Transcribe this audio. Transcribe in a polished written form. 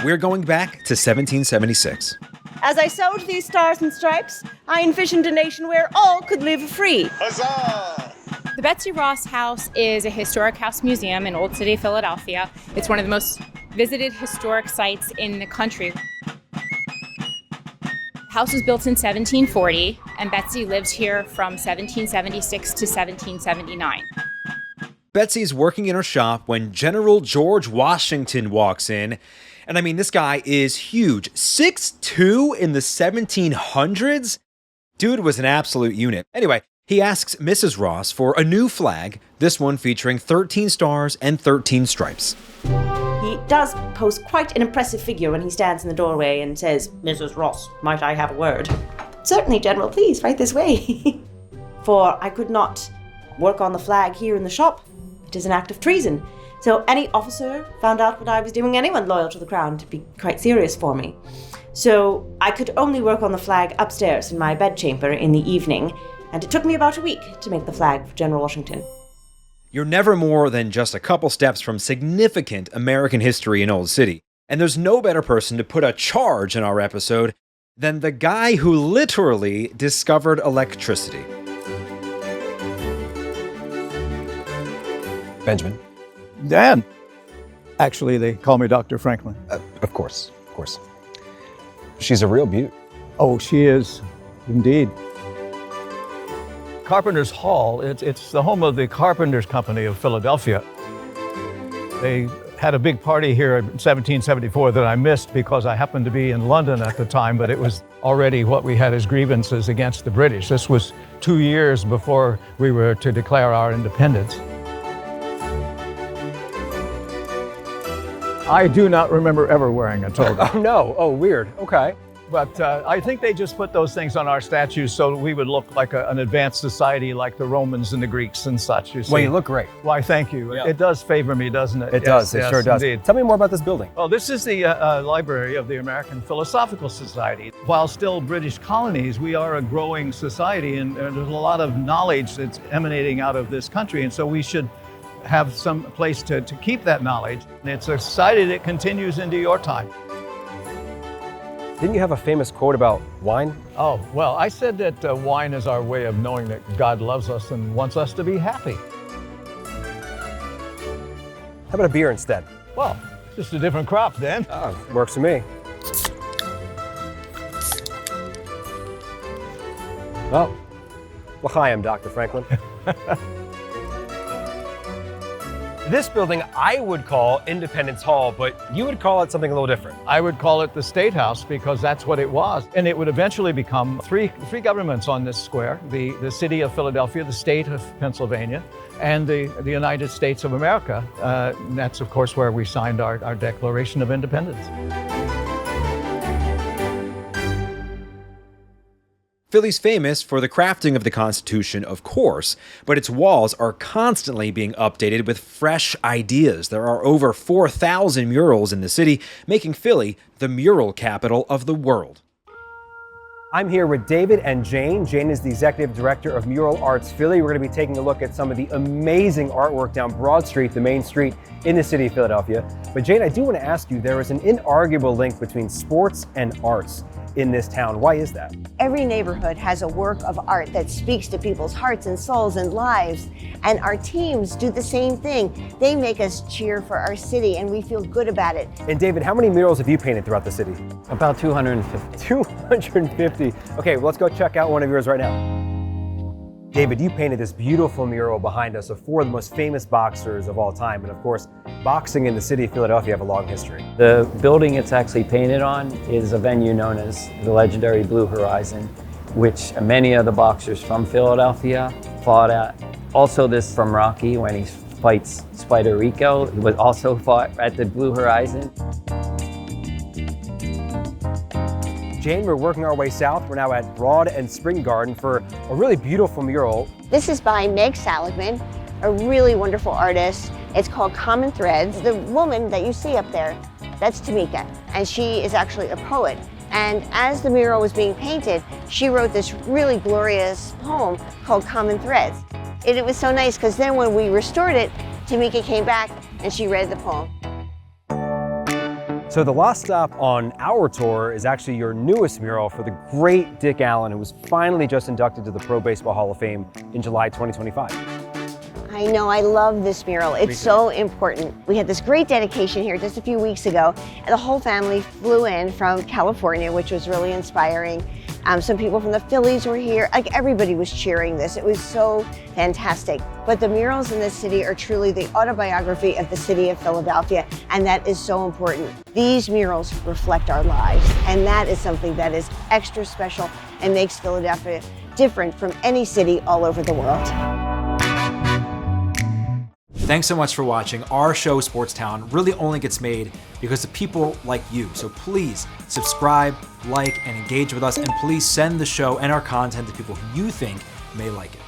we're going back to 1776. As I sewed these stars and stripes, I envisioned a nation where all could live free. Huzzah! The Betsy Ross House is a historic house museum in Old City, Philadelphia. It's one of the most visited historic sites in the country. The house was built in 1740, and Betsy lives here from 1776 to 1779. Betsy's working in her shop when General George Washington walks in. And I mean, this guy is huge. 6'2" in the 1700s? Dude was an absolute unit. Anyway, he asks Mrs. Ross for a new flag, this one featuring 13 stars and 13 stripes. He does pose quite an impressive figure when he stands in the doorway and says, "Mrs. Ross, might I have a word?" "Certainly, General, please, right this way." For I could not work on the flag here in the shop. It is an act of treason. So any officer found out what I was doing, anyone loyal to the crown, to be quite serious for me. So I could only work on the flag upstairs in my bedchamber in the evening, and it took me about a week to make the flag for General Washington. You're never more than just a couple steps from significant American history in Old City. And there's no better person to put a charge in our episode than the guy who literally discovered electricity. Benjamin. Dan. Actually, they call me Dr. Franklin. Of course. She's a real beaut. Oh, she is, indeed. Carpenter's Hall, it's the home of the Carpenters Company of Philadelphia. They had a big party here in 1774 that I missed because I happened to be in London at the time, but it was already what we had as grievances against the British. This was 2 years before we were to declare our independence. I do not remember ever wearing a toga. Oh, no. Oh, weird. Okay. But I think they just put those things on our statues so we would look like an advanced society like the Romans and the Greeks and such. You see. Well, you look great. Why, thank you. Yeah. It does favor me, doesn't it? It does. It sure does. Indeed. Tell me more about this building. Well, this is the library of the American Philosophical Society. While still British colonies, we are a growing society, and there's a lot of knowledge that's emanating out of this country, and so we should have some place to keep that knowledge. And it's a society that continues into your time. Didn't you have a famous quote about wine? Oh, well, I said that wine is our way of knowing that God loves us and wants us to be happy. How about a beer instead? Well, just a different crop, Dan. Oh, works for me. Well, hi, I'm Dr. Franklin. This building I would call Independence Hall, but you would call it something a little different. I would call it the State House because that's what it was. And it would eventually become three governments on this square, the city of Philadelphia, the state of Pennsylvania, and the United States of America. And that's, of course, where we signed our Declaration of Independence. Philly's famous for the crafting of the Constitution, of course, but its walls are constantly being updated with fresh ideas. There are over 4,000 murals in the city, making Philly the mural capital of the world. I'm here with David and Jane. Jane is the executive director of Mural Arts Philly. We're going to be taking a look at some of the amazing artwork down Broad Street, the main street in the city of Philadelphia. But Jane, I do want to ask you, there is an inarguable link between sports and arts in this town. Why is that? Every neighborhood has a work of art that speaks to people's hearts and souls and lives. And our teams do the same thing. They make us cheer for our city and we feel good about it. And David, how many murals have you painted throughout the city? About 250. 250. Okay, well, let's go check out one of yours right now. David, you painted this beautiful mural behind us of four of the most famous boxers of all time. And of course, boxing in the city of Philadelphia have a long history. The building it's actually painted on is a venue known as the legendary Blue Horizon, which many of the boxers from Philadelphia fought at. Also this from Rocky when he fights Spider Rico, was also fought at the Blue Horizon. Jane, we're working our way south. We're now at Broad and Spring Garden for a really beautiful mural. This is by Meg Seligman, a really wonderful artist. It's called Common Threads. The woman that you see up there, that's Tamika, and she is actually a poet. And as the mural was being painted, she wrote this really glorious poem called Common Threads. And it was so nice because then when we restored it, Tamika came back and she read the poem. So the last stop on our tour is actually your newest mural for the great Dick Allen, who was finally just inducted to the Pro Baseball Hall of Fame in July 2025. I know, I love this mural. It's so important. We had this great dedication here just a few weeks ago, and the whole family flew in from California, which was really inspiring. Some people from the Phillies were here. Like, everybody was cheering this. It was so fantastic. But the murals in this city are truly the autobiography of the city of Philadelphia, and that is so important. These murals reflect our lives, and that is something that is extra special and makes Philadelphia different from any city all over the world. Thanks so much for watching. Our show, SportsTown, really only gets made because of people like you. So please subscribe, like, and engage with us. And please send the show and our content to people who you think may like it.